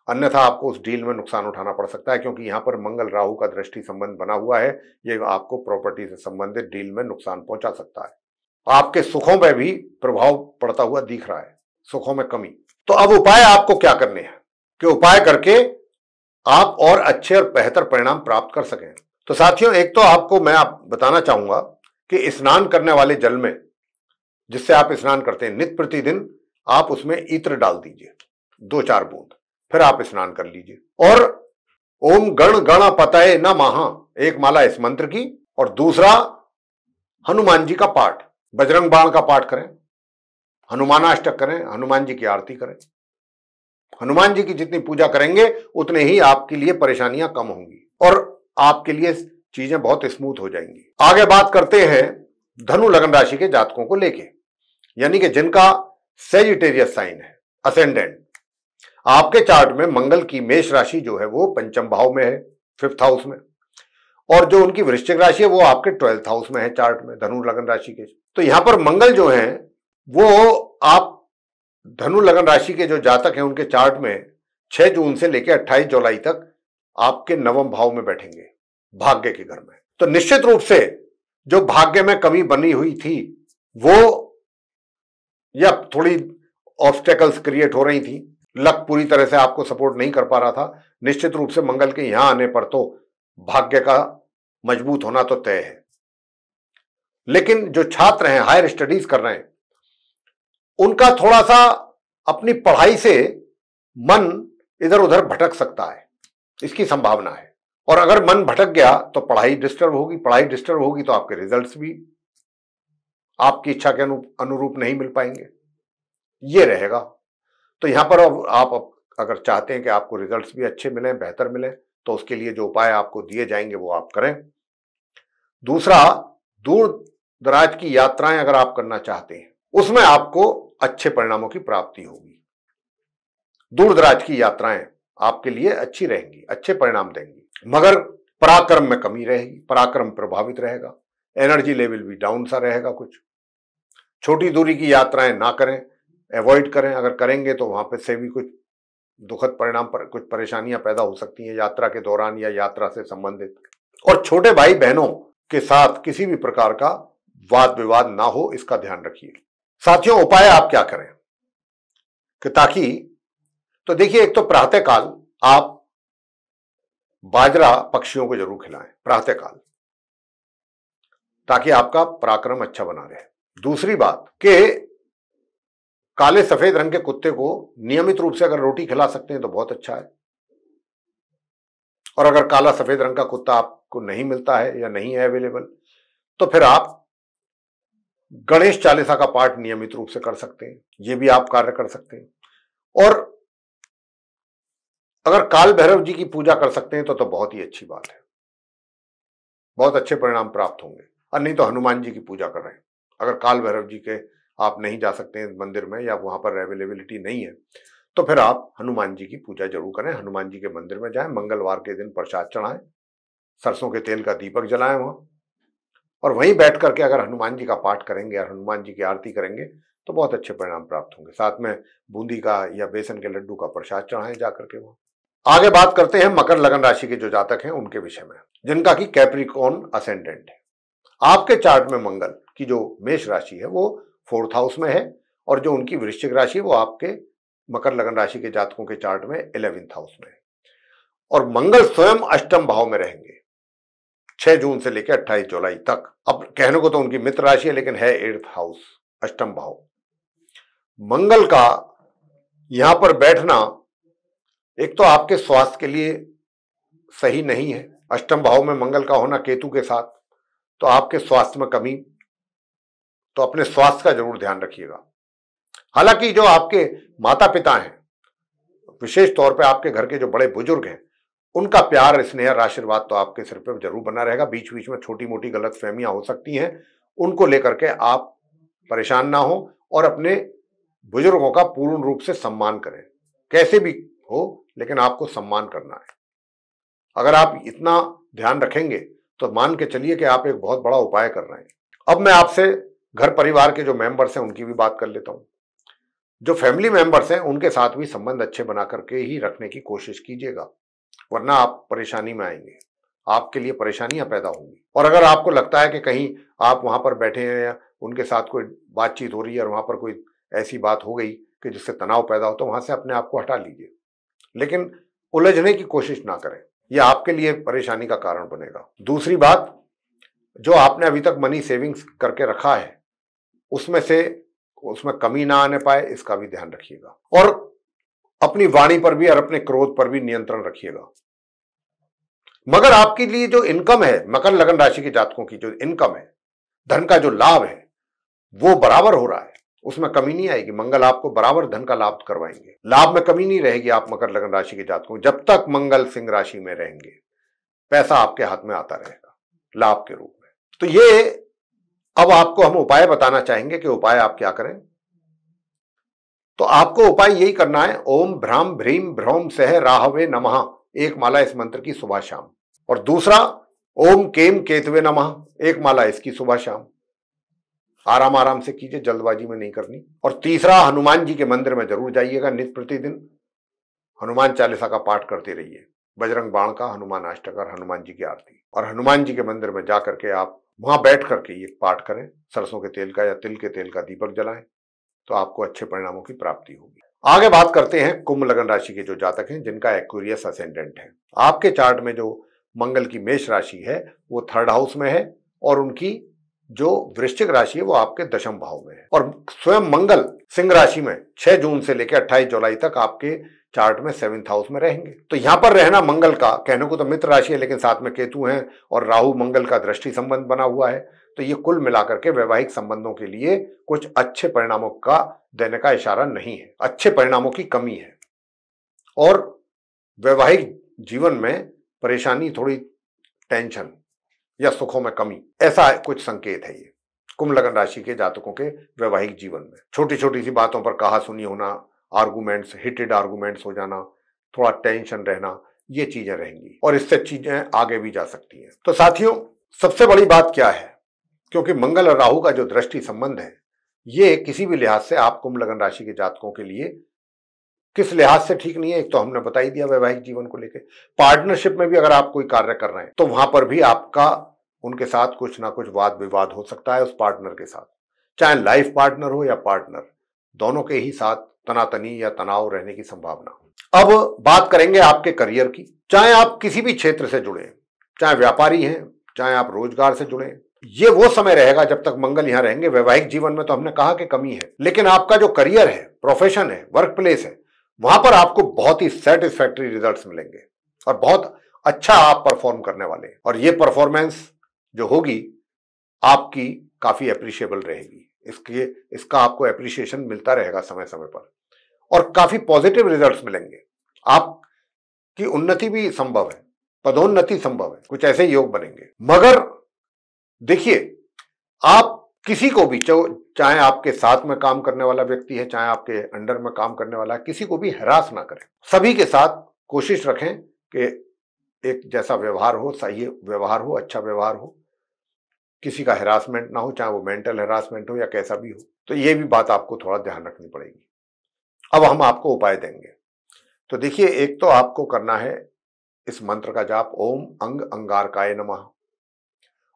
अन्यथा आपको उस डील में नुकसान उठाना पड़ सकता है, क्योंकि यहां पर मंगल राहु का दृष्टि संबंध बना हुआ है। ये आपको प्रॉपर्टी से संबंधित डील में नुकसान पहुंचा सकता है। आपके सुखों में भी प्रभाव पड़ता हुआ दिख रहा है, सुखों में कमी। तो अब उपाय आपको क्या करने हैं कि उपाय करके आप और अच्छे और बेहतर परिणाम प्राप्त कर सकें। तो साथियों, एक तो आपको मैं बताना चाहूंगा कि स्नान करने वाले जल में, जिससे आप स्नान करते हैं नित्य प्रतिदिन, आप उसमें इत्र डाल दीजिए 2-4 बूंद, फिर आप स्नान कर लीजिए। और ओम गण गणपतये नमः एक माला इस मंत्र की, और दूसरा हनुमान जी का पाठ, बजरंग बाण का पाठ करें, हनुमानाष्टक करें, हनुमान जी की आरती करें। हनुमान जी की जितनी पूजा करेंगे उतने ही आपके लिए परेशानियां कम होंगी और आपके लिए चीजें बहुत स्मूथ हो जाएंगी। आगे बात करते हैं धनु लगन राशि के जातकों को लेके, यानी कि जिनका सेजिटेरियस साइन है, असेंडेंट। आपके चार्ट में मंगल की मेष राशि जो है वो पंचम भाव में है, 5th हाउस में, और जो उनकी वृश्चिक राशि है वो आपके 12th हाउस में है चार्ट में, धनु लगन राशि के। तो यहां पर मंगल जो है वो आप धनु लगन राशि के जो जातक हैं उनके चार्ट में 6 जून से लेकर 28 जुलाई तक आपके नवम भाव में बैठेंगे, भाग्य के घर में। तो निश्चित रूप से जो भाग्य में कमी बनी हुई थी वो, या थोड़ी ऑब्स्टेकल्स क्रिएट हो रही थी, लक पूरी तरह से आपको सपोर्ट नहीं कर पा रहा था, निश्चित रूप से मंगल के यहां आने पर तो भाग्य का मजबूत होना तो तय है। लेकिन जो छात्र हैं, हायर स्टडीज कर रहे हैं, उनका थोड़ा सा अपनी पढ़ाई से मन इधर उधर भटक सकता है, इसकी संभावना है। और अगर मन भटक गया तो पढ़ाई डिस्टर्ब होगी, पढ़ाई डिस्टर्ब होगी तो आपके रिजल्ट्स भी आपकी इच्छा के अनुरूप नहीं मिल पाएंगे, ये रहेगा। तो यहां पर आप अगर चाहते हैं कि आपको रिजल्ट्स भी अच्छे मिलें, बेहतर मिलें, तो उसके लिए जो उपाय आपको दिए जाएंगे वो आप करें। दूसरा, दूर दराज की यात्राएं अगर आप करना चाहते हैं उसमें आपको अच्छे परिणामों की प्राप्ति होगी। दूर दराज की यात्राएं आपके लिए अच्छी रहेंगी, अच्छे परिणाम देंगी, मगर पराक्रम में कमी रहेगी, पराक्रम प्रभावित रहेगा, एनर्जी लेवल भी डाउन सा रहेगा। कुछ छोटी दूरी की यात्राएं ना करें, अवॉइड करें। अगर करेंगे तो वहां पर से भी कुछ दुखद परिणाम पर कुछ परेशानियां पैदा हो सकती हैं यात्रा के दौरान या यात्रा से संबंधित। और छोटे भाई बहनों के साथ किसी भी प्रकार का वाद विवाद ना हो, इसका ध्यान रखिए। साथियों, उपाय आप क्या करें कि ताकि, तो देखिए, एक तो प्रातःकाल आप बाजरा पक्षियों को जरूर खिलाएं प्रातःकाल, ताकि आपका पराक्रम अच्छा बना रहे। दूसरी बात कि काले सफेद रंग के कुत्ते को नियमित रूप से अगर रोटी खिला सकते हैं तो बहुत अच्छा है। और अगर काला सफेद रंग का कुत्ता आपको नहीं मिलता है या नहीं है अवेलेबल, तो फिर आप गणेश चालीसा का पाठ नियमित रूप से कर सकते हैं, ये भी आप कार्य कर सकते हैं। और अगर काल भैरव जी की पूजा कर सकते हैं तो बहुत ही अच्छी बात है, बहुत अच्छे परिणाम प्राप्त होंगे। और नहीं तो हनुमान जी की पूजा कर रहे हैं। अगर काल भैरव जी के आप नहीं जा सकते हैं मंदिर में या वहां पर अवेलेबिलिटी नहीं है, तो फिर आप हनुमान जी की पूजा जरूर करें। हनुमान जी के मंदिर में जाएं, मंगलवार के दिन प्रसाद चढ़ाएं, सरसों के तेल का दीपक जलाएं वहां, और वहीं बैठ करके अगर हनुमान जी का पाठ करेंगे और हनुमान जी की आरती करेंगे तो बहुत अच्छे परिणाम प्राप्त होंगे। साथ में बूंदी का या बेसन के लड्डू का प्रसाद चढ़ाएं जाकर के वहां। आगे बात करते हैं मकर लगन राशि के जो जातक हैं उनके विषय में, जिनका की कैप्रिकॉर्न असेंडेंट है। आपके चार्ट में मंगल की जो मेष राशि है वो 4th हाउस में है, और जो उनकी वृश्चिक राशि है वो आपके मकर लगन राशि के जातकों के चार्ट में 11th हाउस में है। और मंगल स्वयं अष्टम भाव में रहेंगे 6 जून से लेकर 28 जुलाई तक। अब कहने को तो उनकी मित्र राशि है, लेकिन है 8th हाउस, अष्टम भाव। मंगल का यहां पर बैठना एक तो आपके स्वास्थ्य के लिए सही नहीं है। अष्टम भाव में मंगल का होना केतु के साथ, तो आपके स्वास्थ्य में कमी, तो अपने स्वास्थ्य का जरूर ध्यान रखिएगा। हालांकि जो आपके माता पिता हैं, विशेष तौर पे आपके घर के जो बड़े बुजुर्ग हैं, उनका प्यार, स्नेह और आशीर्वाद तो आपके सिर पर जरूर बना रहेगा। बीच बीच में छोटी मोटी गलतफहमियां हो सकती हैं, उनको लेकर के आप परेशान ना हो और अपने बुजुर्गों का पूर्ण रूप से सम्मान करें। कैसे भी हो, लेकिन आपको सम्मान करना है। अगर आप इतना ध्यान रखेंगे तो मान के चलिए कि आप एक बहुत बड़ा उपाय कर रहे हैं। अब मैं आपसे घर परिवार के जो मेंबर्स हैं उनकी भी बात कर लेता हूं। जो फैमिली मेंबर्स हैं उनके साथ भी संबंध अच्छे बना करके ही रखने की कोशिश कीजिएगा, वरना आप परेशानी में आएंगे, आपके लिए परेशानियां पैदा होंगी। और अगर आपको लगता है कि कहीं आप वहां पर बैठे हैं या उनके साथ कोई बातचीत हो रही है और वहां पर कोई ऐसी बात हो गई कि जिससे तनाव पैदा हो, तो वहां से अपने आप को हटा लीजिए, लेकिन उलझने की कोशिश ना करें, यह आपके लिए परेशानी का कारण बनेगा। दूसरी बात, जो आपने अभी तक मनी सेविंग्स करके रखा है उसमें कमी ना आने पाए, इसका भी ध्यान रखिएगा। और अपनी वाणी पर भी और अपने क्रोध पर भी नियंत्रण रखिएगा। मगर आपके लिए जो इनकम है, मकर लगन राशि के जातकों की जो इनकम है, धन का जो लाभ है, वो बराबर हो रहा है, उसमें कमी नहीं आएगी। मंगल आपको बराबर धन का लाभ करवाएंगे, लाभ में कमी नहीं रहेगी। आप मकर लगन राशि के जातकों, जब तक मंगल सिंह राशि में रहेंगे, पैसा आपके हाथ में आता रहेगा लाभ के रूप में। तो ये अब आपको हम उपाय बताना चाहेंगे कि उपाय आप क्या करें। तो आपको उपाय यही करना है, ओम भ्राम भ्रीम भ्रौम सह राहवे नमः, एक माला इस मंत्र की सुबह शाम। और दूसरा, ओम केम केतवे नमः, एक माला इसकी सुबह शाम। आराम आराम से कीजिए, जल्दबाजी में नहीं करनी। और तीसरा, हनुमान जी के मंदिर में जरूर जाइएगा, नित्य प्रतिदिन हनुमान चालीसा का पाठ करते रहिए, बजरंग बाण का, हनुमान अष्टक और हनुमान जी की आरती। और हनुमान जी के मंदिर में जाकर के आप वहां बैठ करके ये पाठ करें, सरसों के तेल का या तिल के तेल का दीपक जलाएं, तो आपको अच्छे परिणामों की प्राप्ति होगी। आगे बात करते हैं कुंभ लगन राशि के जो जातक हैं जिनका एक्वेरियस असेंडेंट है। आपके चार्ट में जो मंगल की मेष राशि है वो 3rd हाउस में है, और उनकी जो वृश्चिक राशि है वो आपके 10वें भाव में है। और स्वयं मंगल सिंह राशि में 6 जून से लेकर 28 जुलाई तक आपके चार्ट में 7th हाउस में रहेंगे। तो यहां पर रहना मंगल का, कहने को तो मित्र राशि है लेकिन साथ में केतु है और राहु मंगल का दृष्टि संबंध बना हुआ है, तो ये कुल मिलाकर के वैवाहिक संबंधों के लिए कुछ अच्छे परिणामों का देने का इशारा नहीं है, अच्छे परिणामों की कमी है। और वैवाहिक जीवन में परेशानी, थोड़ी टेंशन या सुखों में कमी, ऐसा कुछ संकेत है ये कुंभ लगन राशि के जातकों के वैवाहिक जीवन में। छोटी छोटी सी बातों पर कहा सुनी होना, आर्गुमेंट्स, हिटेड आर्गुमेंट्स हो जाना, थोड़ा टेंशन रहना, ये चीजें रहेंगी और इससे चीजें आगे भी जा सकती हैं। तो साथियों, सबसे बड़ी बात क्या है, क्योंकि मंगल और राहु का जो दृष्टि संबंध है ये किसी भी लिहाज से आप कुंभ लगन राशि के जातकों के लिए किस लिहाज से ठीक नहीं है, एक तो हमने बता ही दिया वैवाहिक जीवन को लेकर। पार्टनरशिप में भी अगर आप कोई कार्य कर रहे हैं तो वहां पर भी आपका उनके साथ कुछ ना कुछ वाद विवाद हो सकता है उस पार्टनर के साथ, चाहे लाइफ पार्टनर हो या पार्टनर, दोनों के ही साथ तनातनी या तनाव रहने की संभावना। अब बात करेंगे आपके करियर की। चाहे आप किसी भी क्षेत्र से जुड़े, चाहे व्यापारी हैं, चाहे आप रोजगार से जुड़े, ये वो समय रहेगा जब तक मंगल यहां रहेंगे। वैवाहिक जीवन में तो हमने कहा कि कमी है, लेकिन आपका जो करियर है, प्रोफेशन है, वर्क प्लेस है, वहां पर आपको बहुत ही सेटिस्फैक्टरी रिजल्ट्स मिलेंगे और बहुत अच्छा आप परफॉर्म करने वाले हैं। और ये परफॉर्मेंस जो होगी आपकी काफी अप्रिशिएबल रहेगी, इसका आपको अप्रिशिएशन मिलता रहेगा समय समय पर और काफी पॉजिटिव रिजल्ट्स मिलेंगे। आपकी उन्नति भी संभव है, पदोन्नति संभव है, कुछ ऐसे योग बनेंगे। मगर देखिए, आप किसी को भी, चाहे आपके साथ में काम करने वाला व्यक्ति है, चाहे आपके अंडर में काम करने वाला है, किसी को भी हरास ना करें। सभी के साथ कोशिश रखें कि एक जैसा व्यवहार हो, सही व्यवहार हो, अच्छा व्यवहार हो, किसी का हरासमेंट ना हो, चाहे वो मेंटल हरासमेंट हो या कैसा भी हो। तो ये भी बात आपको थोड़ा ध्यान रखनी पड़ेगी। अब हम आपको उपाय देंगे। तो देखिए, एक तो आपको करना है इस मंत्र का जाप, ओम अंग अंगारकाय नमः,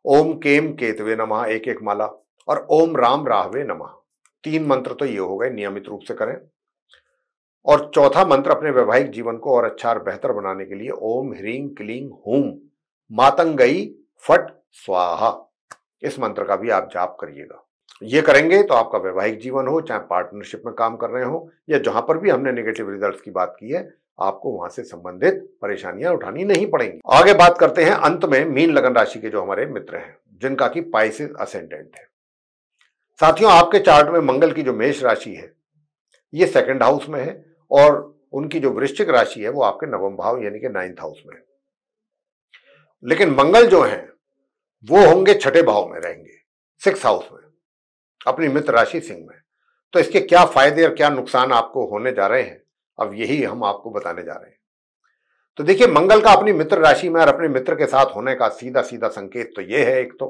ओम केम केतवे नमः, एक माला, और ओम राम राहवे नमः। 3 मंत्र तो ये हो गए, नियमित रूप से करें। और चौथा मंत्र अपने वैवाहिक जीवन को और अच्छा और बेहतर बनाने के लिए ओम ह्रीं क्लीं हूं मातंगई फट स्वाहा, इस मंत्र का भी आप जाप करिएगा। ये करेंगे तो आपका वैवाहिक जीवन हो, चाहे पार्टनरशिप में काम कर रहे हो या जहां पर भी हमने नेगेटिव रिजल्ट्स की बात की है, आपको वहां से संबंधित परेशानियां उठानी नहीं पड़ेंगी। आगे बात करते हैं अंत में मीन लगन राशि के जो हमारे मित्र हैं जिनका कि पाइसेस असेंडेंट है। साथियों, आपके चार्ट में मंगल की जो मेष राशि है ये 2nd हाउस में है और उनकी जो वृश्चिक राशि है वो आपके 9वें भाव यानी कि 9th हाउस में है। लेकिन मंगल जो है वो होंगे 6ठे भाव में रहेंगे, 6th हाउस में, अपनी मित्र राशि सिंह में। तो इसके क्या फायदे और क्या नुकसान आपको होने जा रहे हैं, अब यही हम आपको बताने जा रहे हैं। तो देखिए, मंगल का अपनी मित्र राशि में और अपने मित्र के साथ होने का सीधा सीधा संकेत तो यह है, एक तो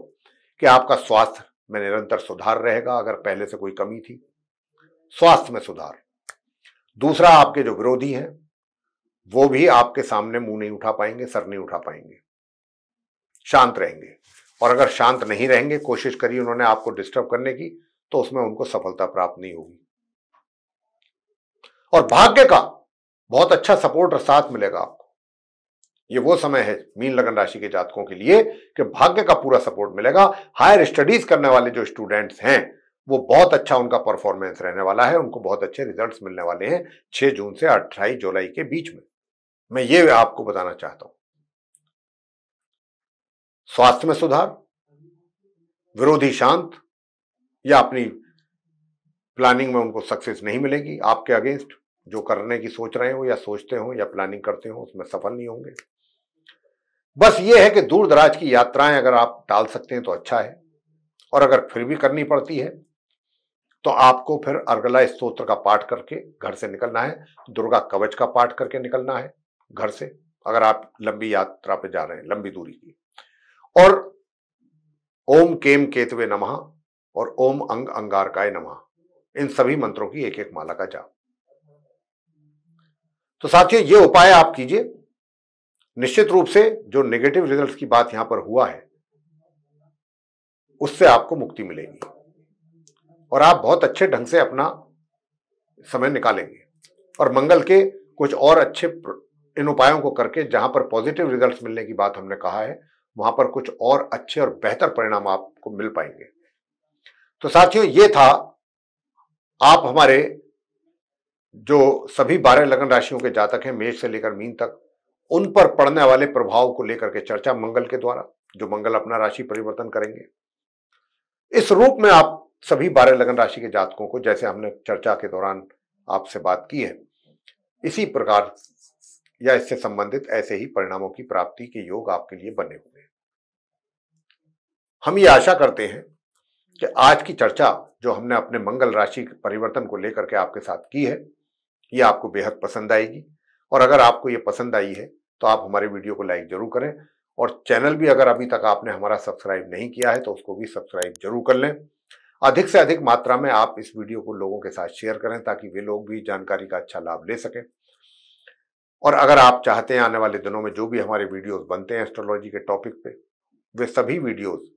कि आपका स्वास्थ्य में निरंतर सुधार रहेगा, अगर पहले से कोई कमी थी, स्वास्थ्य में सुधार। दूसरा, आपके जो विरोधी हैं वो भी आपके सामने मुंह नहीं उठा पाएंगे, सर नहीं उठा पाएंगे, शांत रहेंगे। और अगर शांत नहीं रहेंगे, कोशिश करिए उन्होंने आपको डिस्टर्ब करने की, तो उसमें उनको सफलता प्राप्त नहीं होगी। और भाग्य का बहुत अच्छा सपोर्ट और साथ मिलेगा आपको। ये वो समय है मीन लगन राशि के जातकों के लिए कि भाग्य का पूरा सपोर्ट मिलेगा। हायर स्टडीज करने वाले जो स्टूडेंट्स हैं वो बहुत अच्छा उनका परफॉर्मेंस रहने वाला है, उनको बहुत अच्छे रिजल्ट्स मिलने वाले हैं 6 जून से 28 जुलाई के बीच में। मैं ये आपको बताना चाहता हूं, स्वास्थ्य में सुधार, विरोधी शांत, या अपनी प्लानिंग में उनको सक्सेस नहीं मिलेगी, आपके अगेंस्ट जो करने की सोच रहे हो या सोचते हो या प्लानिंग करते हो उसमें सफल नहीं होंगे। बस ये है कि दूर दराज की यात्राएं अगर आप टाल सकते हैं तो अच्छा है, और अगर फिर भी करनी पड़ती है तो आपको फिर अर्गला स्तोत्र का पाठ करके घर से निकलना है, दुर्गा कवच का पाठ करके निकलना है घर से, अगर आप लंबी यात्रा पे जा रहे हैं, लंबी दूरी की। और ओम केम केतवे नमः और ओम अंग अंगारकाय नमः, इन सभी मंत्रों की एक एक माला का जाप। तो साथियों, ये उपाय आप कीजिए। निश्चित रूप से जो नेगेटिव रिजल्ट्स की बात यहां पर हुआ है उससे आपको मुक्ति मिलेगी और आप बहुत अच्छे ढंग से अपना समय निकालेंगे और मंगल के कुछ और अच्छे इन उपायों को करके जहां पर पॉजिटिव रिजल्ट्स मिलने की बात हमने कहा है वहां पर कुछ और अच्छे और बेहतर परिणाम आपको मिल पाएंगे। तो साथियों, ये था आप हमारे जो सभी 12 लगन राशियों के जातक हैं, मेष से लेकर मीन तक, उन पर पड़ने वाले प्रभाव को लेकर के चर्चा मंगल के द्वारा, जो मंगल अपना राशि परिवर्तन करेंगे। इस रूप में आप सभी 12 लगन राशि के जातकों को, जैसे हमने चर्चा के दौरान आपसे बात की है, इसी प्रकार या इससे संबंधित ऐसे ही परिणामों की प्राप्ति के योग आपके लिए बने हुए हैं। हम ये आशा करते हैं कि आज की चर्चा जो हमने अपने मंगल राशि परिवर्तन को लेकर के आपके साथ की है, ये आपको बेहद पसंद आएगी। और अगर आपको ये पसंद आई है तो आप हमारे वीडियो को लाइक जरूर करें और चैनल भी अगर अभी तक आपने हमारा सब्सक्राइब नहीं किया है तो उसको भी सब्सक्राइब जरूर कर लें। अधिक से अधिक मात्रा में आप इस वीडियो को लोगों के साथ शेयर करें ताकि वे लोग भी जानकारी का अच्छा लाभ ले सकें। और अगर आप चाहते हैं आने वाले दिनों में जो भी हमारे वीडियोस बनते हैं एस्ट्रोलॉजी के टॉपिक पे, वे सभी वीडियोस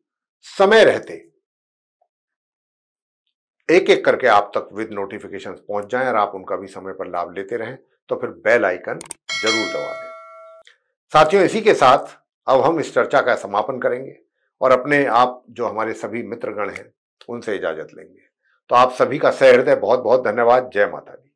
समय रहते एक एक करके आप तक विद नोटिफिकेशन पहुंच जाएं और आप उनका भी समय पर लाभ लेते रहें, तो फिर बेल आइकन जरूर दबा दें। साथियों, इसी के साथ अब हम इस चर्चा का समापन करेंगे और अपने आप जो हमारे सभी मित्रगण हैं उनसे इजाजत लेंगे। तो आप सभी का सहृदय बहुत बहुत धन्यवाद। जय माता दी।